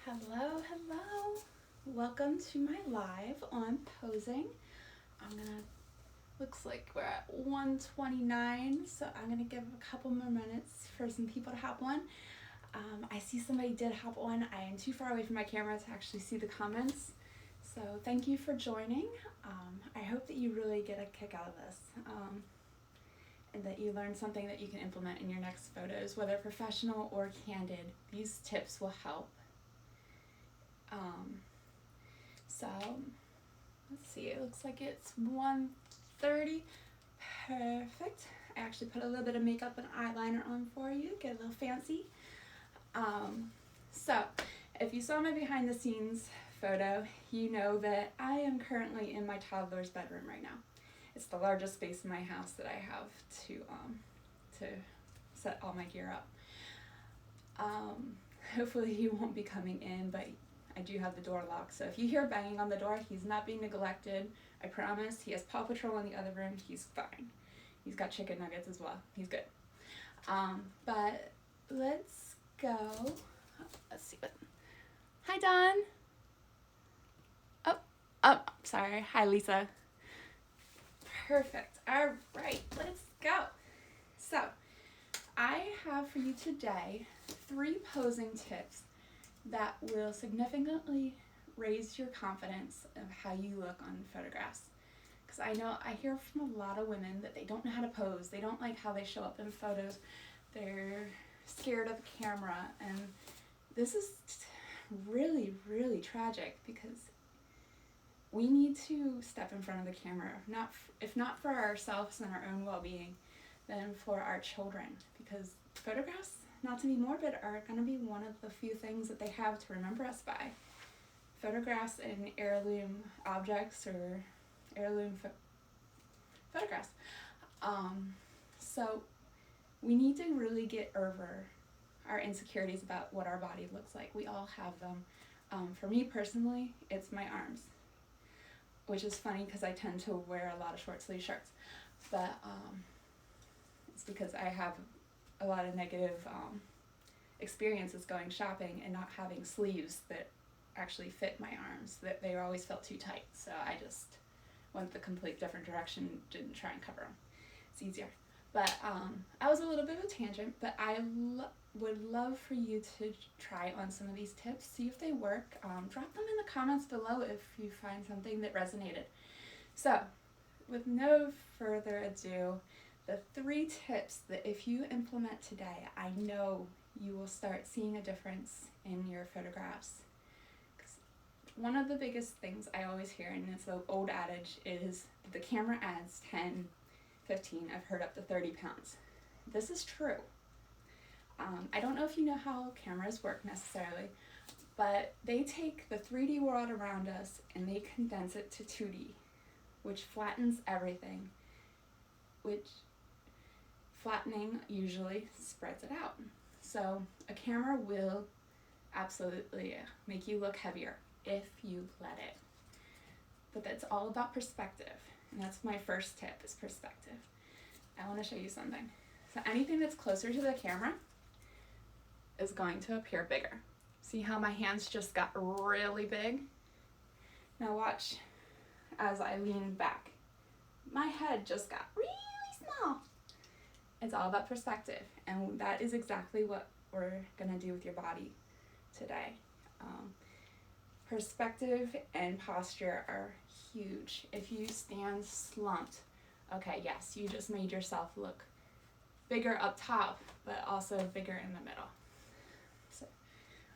Hello, hello. Welcome to my live on posing. Looks like we're at 1:29, so I'm gonna give a couple more minutes for some people to hop on. I see somebody did hop on. I am too far away from my camera to actually see the comments. So thank you for joining. I hope that you really get a kick out of this. And that you learn something that you can implement in your next photos, whether professional or candid. These tips will help. So let's see, it looks like it's 1:30. Perfect. I actually put a little bit of makeup and eyeliner on for you, get a little fancy. So if you saw my behind the scenes photo, you know that I am currently in my toddler's bedroom right now. It's the largest space in my house that I have to set all my gear up. Hopefully he won't be coming in, but I do have the door locked, so if you hear banging on the door, he's not being neglected. I promise. He has Paw Patrol in the other room. He's fine. He's got chicken nuggets as well. He's good. But let's go. Let's see what. Hi, Don. Oh, sorry. Hi, Lisa. Perfect. All right, let's go. So, I have for you today 3 posing tips that will significantly raise your confidence of how you look on photographs. Because I hear from a lot of women that they don't know how to pose, they don't like how they show up in photos, they're scared of the camera, and this is really, really tragic because we need to step in front of the camera, if not for ourselves and our own well-being, then for our children, because photographs, not to be morbid, are going to be one of the few things that they have to remember us by. Photographs and heirloom objects or heirloom photographs. So we need to really get over our insecurities about what our body looks like. We all have them. For me personally, it's my arms, which is funny because I tend to wear a lot of short sleeve shirts, but it's because I have a lot of negative experiences going shopping and not having sleeves that actually fit my arms, that they always felt too tight, so I just went the complete different direction, didn't try and cover them. It's easier. But I was a little bit of a tangent, but I would love for you to try on some of these tips, see if they work. Drop them in the comments below if you find something that resonated. So with no further ado, the 3 tips that if you implement today, I know you will start seeing a difference in your photographs. 'Cause one of the biggest things I always hear, and it's the old adage, is the camera adds 10, 15, I've heard up to 30 pounds. This is true. I don't know if you know how cameras work necessarily, but they take the 3D world around us and they condense it to 2D, which flattens everything, which flattening usually spreads it out. So a camera will absolutely make you look heavier if you let it. But that's all about perspective. And that's my first tip, is perspective. I want to show you something. So anything that's closer to the camera is going to appear bigger. See how my hands just got really big? Now watch as I lean back. My head just got really small. It's all about perspective, and that is exactly what we're going to do with your body today. Perspective and posture are huge. If you stand slumped, okay, yes, you just made yourself look bigger up top, but also bigger in the middle. So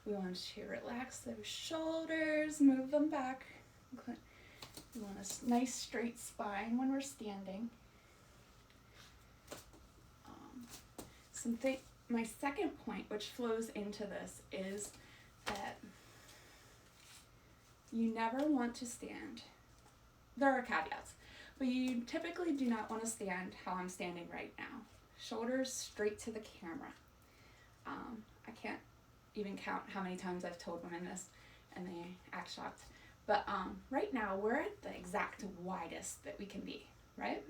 we want to relax those shoulders, move them back. We want a nice straight spine when we're standing. My second point, which flows into this, is that you never want to stand. There are caveats, but you typically do not want to stand how I'm standing right now. Shoulders straight to the camera. I can't even count how many times I've told women this and they act shocked. But right now we're at the exact widest that we can be, right?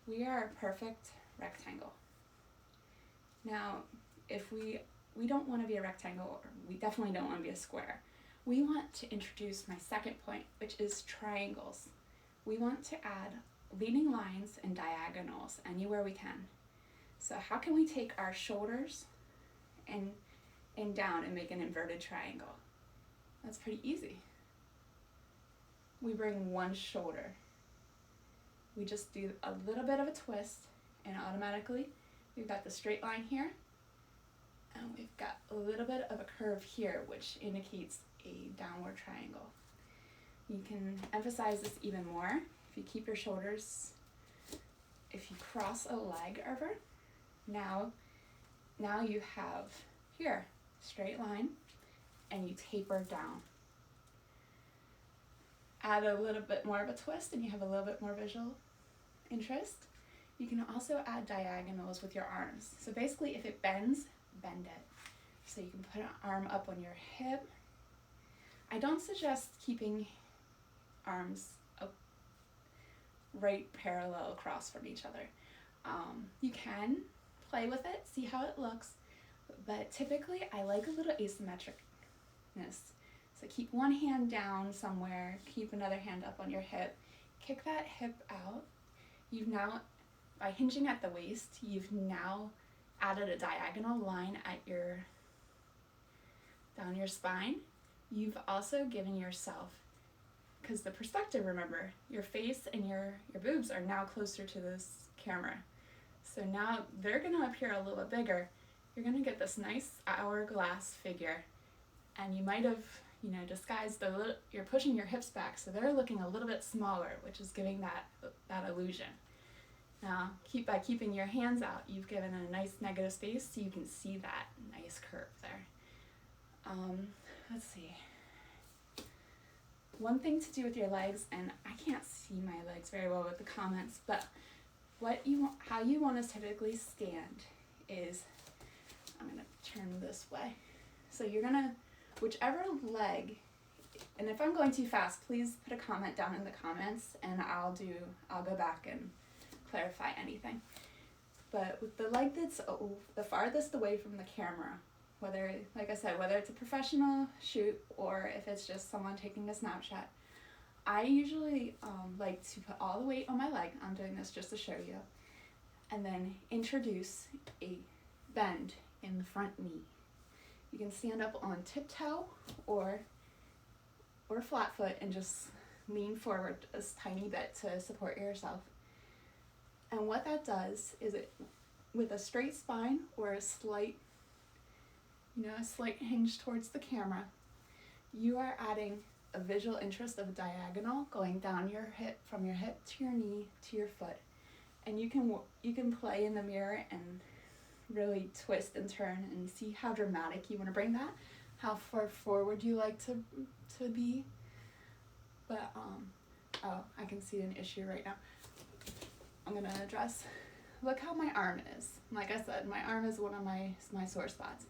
We are a perfect rectangle. Now, if we we don't want to be a rectangle, or we definitely don't want to be a square. We want to introduce my second point, which is triangles. We want to add leading lines and diagonals anywhere we can. So how can we take our shoulders and down and make an inverted triangle? That's pretty easy. We bring one shoulder. We just do a little bit of a twist, and automatically we've got the straight line here, and we've got a little bit of a curve here, which indicates a downward triangle. You can emphasize this even more if you keep your shoulders, if you cross a leg over. Now you have here, straight line, and you taper down. Add a little bit more of a twist and you have a little bit more visual interest. You can also add diagonals with your arms. So basically if it bends, bend it. So you can put an arm up on your hip. I don't suggest keeping arms right parallel across from each other. You can play with it, see how it looks, but typically I like a little asymmetricness. So keep one hand down somewhere, keep another hand up on your hip, kick that hip out. You've now, by hinging at the waist, you've now added a diagonal line at down your spine. You've also given yourself, because the perspective, remember, your face and your boobs are now closer to this camera. So now they're gonna appear a little bit bigger. You're gonna get this nice hourglass figure, and you might have, disguised you're pushing your hips back, so they're looking a little bit smaller, which is giving that illusion. Now, by keeping your hands out, you've given a nice negative space so you can see that nice curve there. Let's see. One thing to do with your legs, and I can't see my legs very well with the comments, but how you want to typically stand is, I'm gonna turn this way. So you're gonna, whichever leg, and if I'm going too fast, please put a comment down in the comments and I'll go back and clarify anything. But with the leg that's the farthest away from the camera, whether it's a professional shoot or if it's just someone taking a snapshot, I usually like to put all the weight on my leg. I'm doing this just to show you. And then introduce a bend in the front knee. You can stand up on tiptoe or flat foot and just lean forward a tiny bit to support yourself. And what that does is with a straight spine or a slight hinge towards the camera, you are adding a visual interest of a diagonal going down your hip, from your hip to your knee to your foot. And you can play in the mirror and really twist and turn and see how dramatic you want to bring that, how far forward you like to be. But I can see an issue right now. I'm gonna address, look how my arm is. Like I said, my arm is one of my sore spots.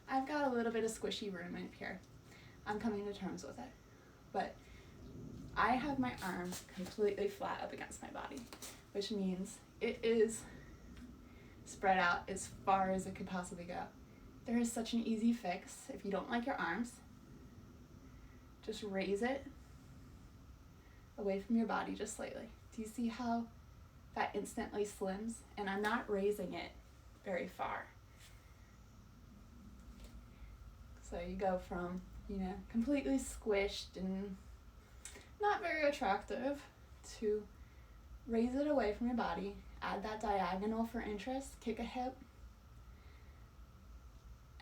I've got a little bit of squishy room in here. I'm coming to terms with it. But I have my arm completely flat up against my body, which means it is spread out as far as it could possibly go. There is such an easy fix. If you don't like your arms, just raise it away from your body just slightly. Do you see how that instantly slims? And I'm not raising it very far. So you go from, completely squished and not very attractive to raise it away from your body, add that diagonal for interest, kick a hip,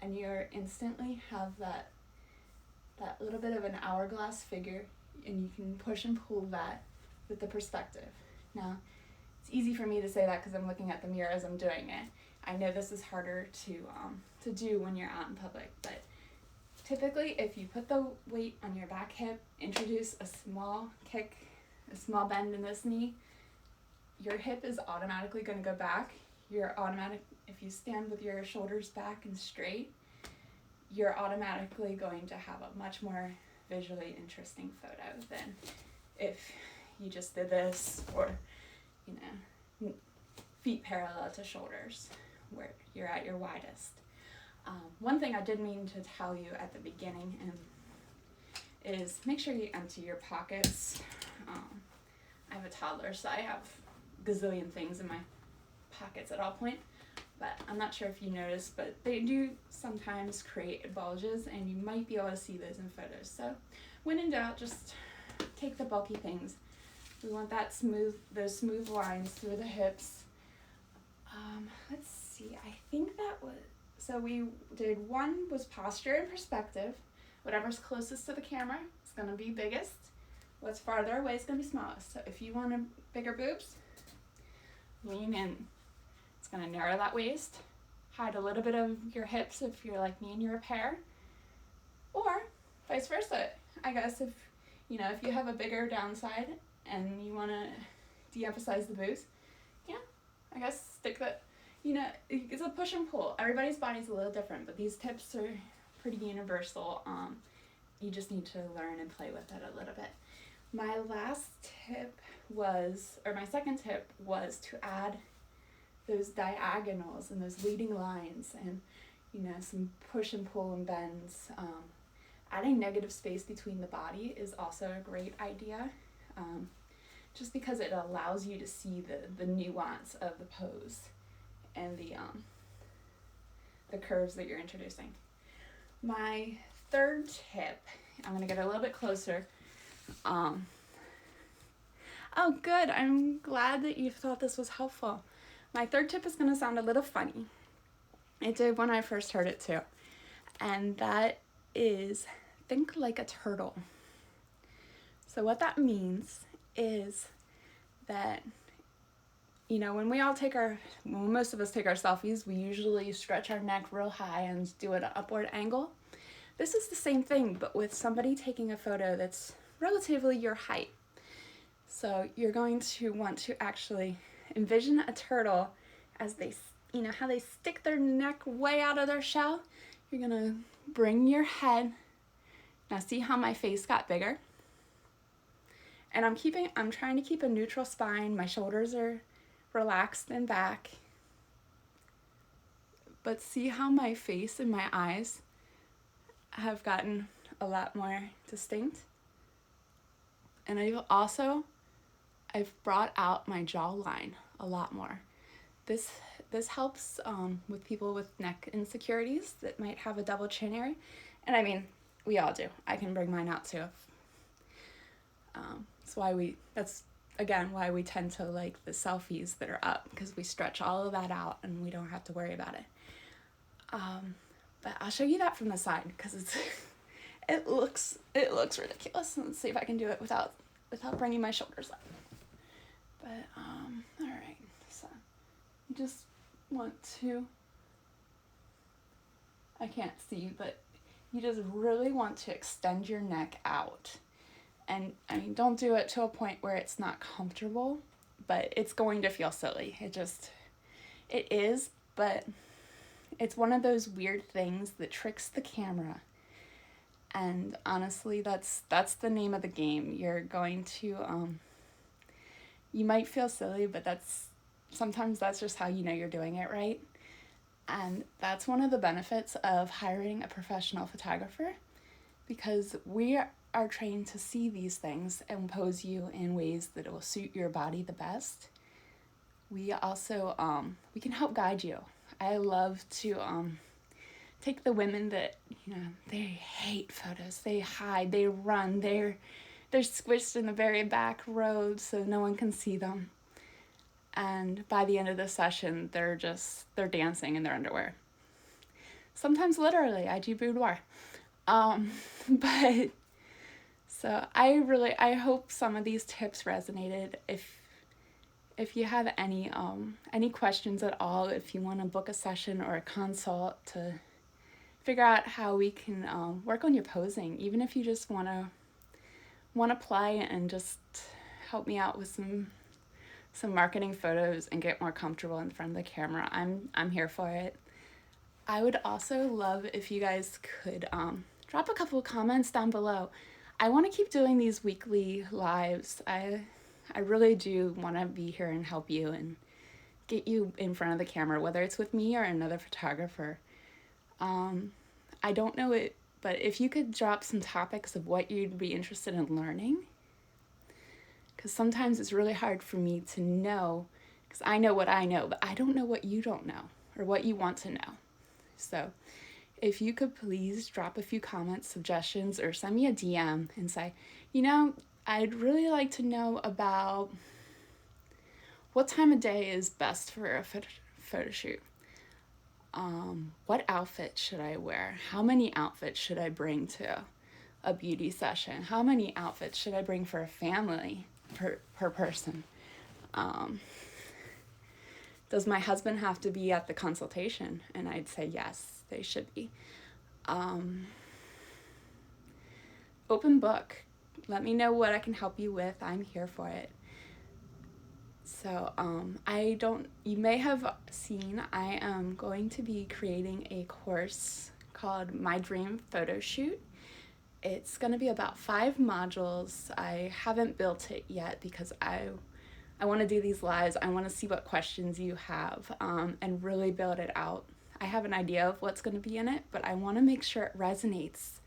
and you instantly have that little bit of an hourglass figure, and you can push and pull that with the perspective. Now, it's easy for me to say that because I'm looking at the mirror as I'm doing it. I know this is harder to do when you're out in public, but typically if you put the weight on your back hip, introduce a small kick, a small bend in this knee, your hip is automatically going to go back. If you stand with your shoulders back and straight, you're automatically going to have a much more visually interesting photo than if you just did this, or feet parallel to shoulders where you're at your widest. One thing I did mean to tell you at the beginning is make sure you empty your pockets. I have a toddler, so I have gazillion things in my pockets at all point. But I'm not sure if you noticed, but they do sometimes create bulges, and you might be able to see those in photos. So when in doubt, just take the bulky things. We want those smooth lines through the hips. Let's see, I think that was, so we did one was posture and perspective. Whatever's closest to the camera is gonna be biggest. What's farther away is gonna be smallest. So if you want bigger boobs, lean in. It's gonna narrow that waist, hide a little bit of your hips if you're like me and you're a pair, or vice versa. I guess if you have a bigger downside and you wanna de-emphasize the boobs, yeah, I guess stick that, it's a push and pull. Everybody's body's a little different, but these tips are pretty universal. You just need to learn and play with it a little bit. My second tip was to add those diagonals and those leading lines and, some push and pull and bends. Adding negative space between the body is also a great idea, just because it allows you to see the nuance of the pose and the curves that you're introducing. My third tip, I'm going to get a little bit closer. Oh, good. I'm glad that you thought this was helpful. My third tip is going to sound a little funny. It did when I first heard it too. And that is think like a turtle. So what that means is that, when most of us take our selfies, we usually stretch our neck real high and do an upward angle. This is the same thing, but with somebody taking a photo that's relatively your height. So you're going to want to actually envision a turtle as they, how they stick their neck way out of their shell. You're gonna bring your head. Now see how my face got bigger? And I'm trying to keep a neutral spine. My shoulders are relaxed and back. But see how my face and my eyes have gotten a lot more distinct? And I've brought out my jawline a lot more. This helps with people with neck insecurities that might have a double chin area. And I mean, we all do. I can bring mine out too. That's again why we tend to like the selfies that are up, because we stretch all of that out and we don't have to worry about it. But I'll show you that from the side because it looks ridiculous. Let's see if I can do it without bringing my shoulders up. But all right. So you just want to, I can't see, but you just really want to extend your neck out. And I mean, don't do it to a point where it's not comfortable, but it's going to feel silly. It is, but it's one of those weird things that tricks the camera. And honestly, that's the name of the game. You're going to, you might feel silly, but sometimes that's just how you know you're doing it right. And that's one of the benefits of hiring a professional photographer, because we are trained to see these things and pose you in ways that will suit your body the best. We also, we can help guide you. I love to take the women that, they hate photos, they hide, they run, they're squished in the very back row so no one can see them. And by the end of the session, they're dancing in their underwear. Sometimes literally, I do boudoir. But so I hope some of these tips resonated. If you have any questions at all, if you want to book a session or a consult to figure out how we can work on your posing, even if you just want to apply and just help me out with some marketing photos and get more comfortable in front of the camera, I'm here for it. I would also love if you guys could drop a couple of comments down below. I want to keep doing these weekly lives. I really do want to be here and help you and get you in front of the camera, whether it's with me or another photographer. I don't know it, but if you could drop some topics of what you'd be interested in learning, because sometimes it's really hard for me to know, because I know what I know, but I don't know what you don't know or what you want to know. So if you could please drop a few comments, suggestions, or send me a DM and say, I'd really like to know about what time of day is best for a photo shoot. What outfit should I wear? How many outfits should I bring to a beauty session? How many outfits should I bring for a family per person? Does my husband have to be at the consultation? And I'd say yes, they should be. Open book. Let me know what I can help you with. I'm here for it. So you may have seen, I am going to be creating a course called My Dream Photo Shoot. It's going to be about 5 modules. I haven't built it yet because I want to do these lives. I want to see what questions you have and really build it out. I have an idea of what's going to be in it, but I want to make sure it resonates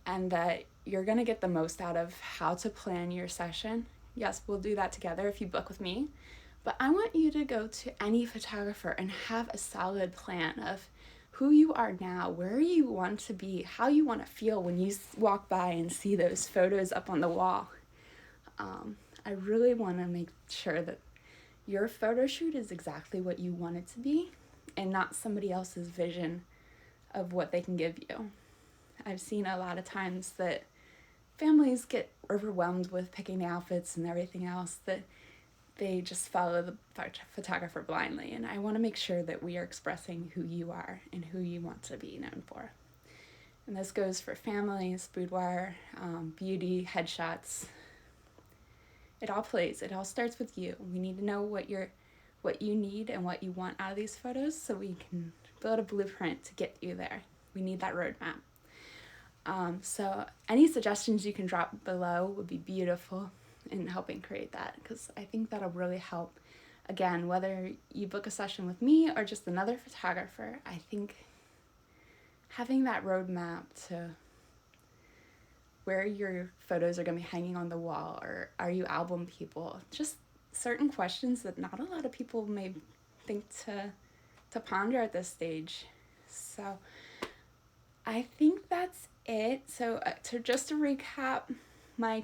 and that you're going to get the most out of how to plan your session. Yes, we'll do that together if you book with me, but I want you to go to any photographer and have a solid plan of who you are now, where you want to be, how you want to feel when you walk by and see those photos up on the wall. I really want to make sure that your photo shoot is exactly what you want it to be and not somebody else's vision of what they can give you. I've seen a lot of times that families get overwhelmed with picking outfits and everything else, that they just follow the photographer blindly. And I want to make sure that we are expressing who you are and who you want to be known for. And this goes for families, boudoir, beauty, headshots. It all plays. It all starts with you. We need to know what you need and what you want out of these photos so we can build a blueprint to get you there. We need that roadmap. So any suggestions you can drop below would be beautiful in helping create that, because I think that'll really help. Again, whether you book a session with me or just another photographer, I think having that roadmap to where your photos are going to be hanging on the wall, or are you album people, just certain questions that not a lot of people may think to ponder at this stage. So I think that's it. So to recap, my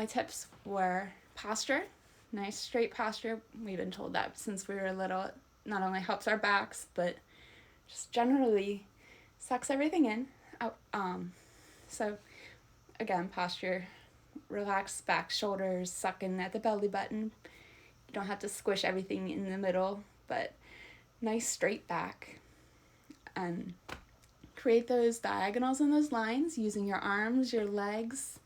tips were posture, nice straight posture. We've been told that since we were little, it not only helps our backs, but just generally sucks everything in. So again, posture, relax back, shoulders, suck in at the belly button. You don't have to squish everything in the middle, but nice straight back. And create those diagonals and those lines using your arms, your legs,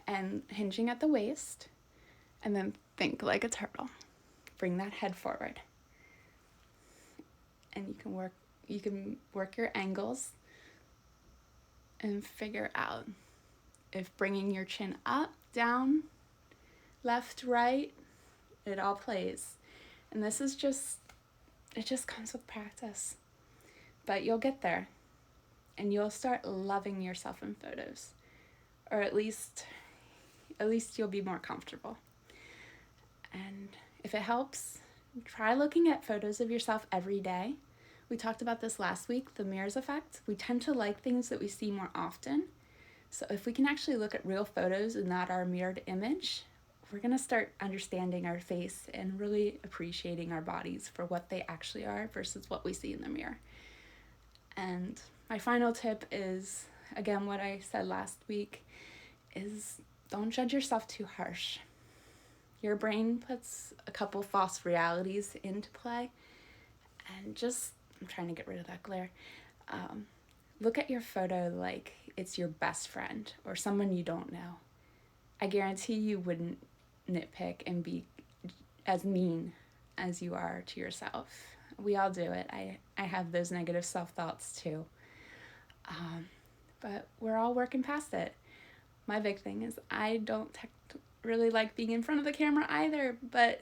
and hinging at the waist. And then think like a turtle. Bring that head forward. And you can work your angles and figure out if bringing your chin up, down, left, right, it all plays. And this is it just comes with practice. But you'll get there. And you'll start loving yourself in photos. Or at least you'll be more comfortable. And if it helps, try looking at photos of yourself every day. We talked about this last week, the mirrors effect. We tend to like things that we see more often. So if we can actually look at real photos and not our mirrored image, we're going to start understanding our face and really appreciating our bodies for what they actually are versus what we see in the mirror. And my final tip is, again, what I said last week, is don't judge yourself too harsh. Your brain puts a couple false realities into play, and I'm trying to get rid of that glare. Look at your photo like it's your best friend or someone you don't know. I guarantee you wouldn't nitpick and be as mean as you are to yourself. We all do it. I have those negative self-thoughts too. But we're all working past it. My big thing is I don't really like being in front of the camera either, but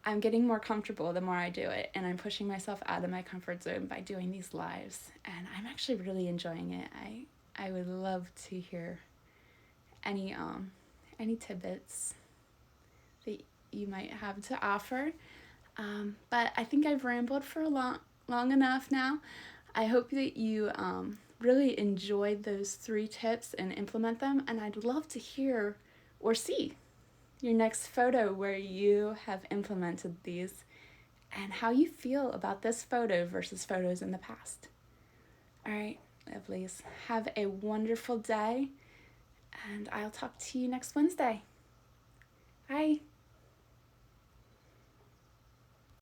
I'm getting more comfortable the more I do it, and I'm pushing myself out of my comfort zone by doing these lives, and I'm actually really enjoying it. I would love to hear any tidbits that you might have to offer. But I think I've rambled for long enough now. I hope that you really enjoyed those 3 tips and implement them, and I'd love to hear or see your next photo where you have implemented these and how you feel about this photo versus photos in the past. All right, lovelies. Have a wonderful day, and I'll talk to you next Wednesday. Bye.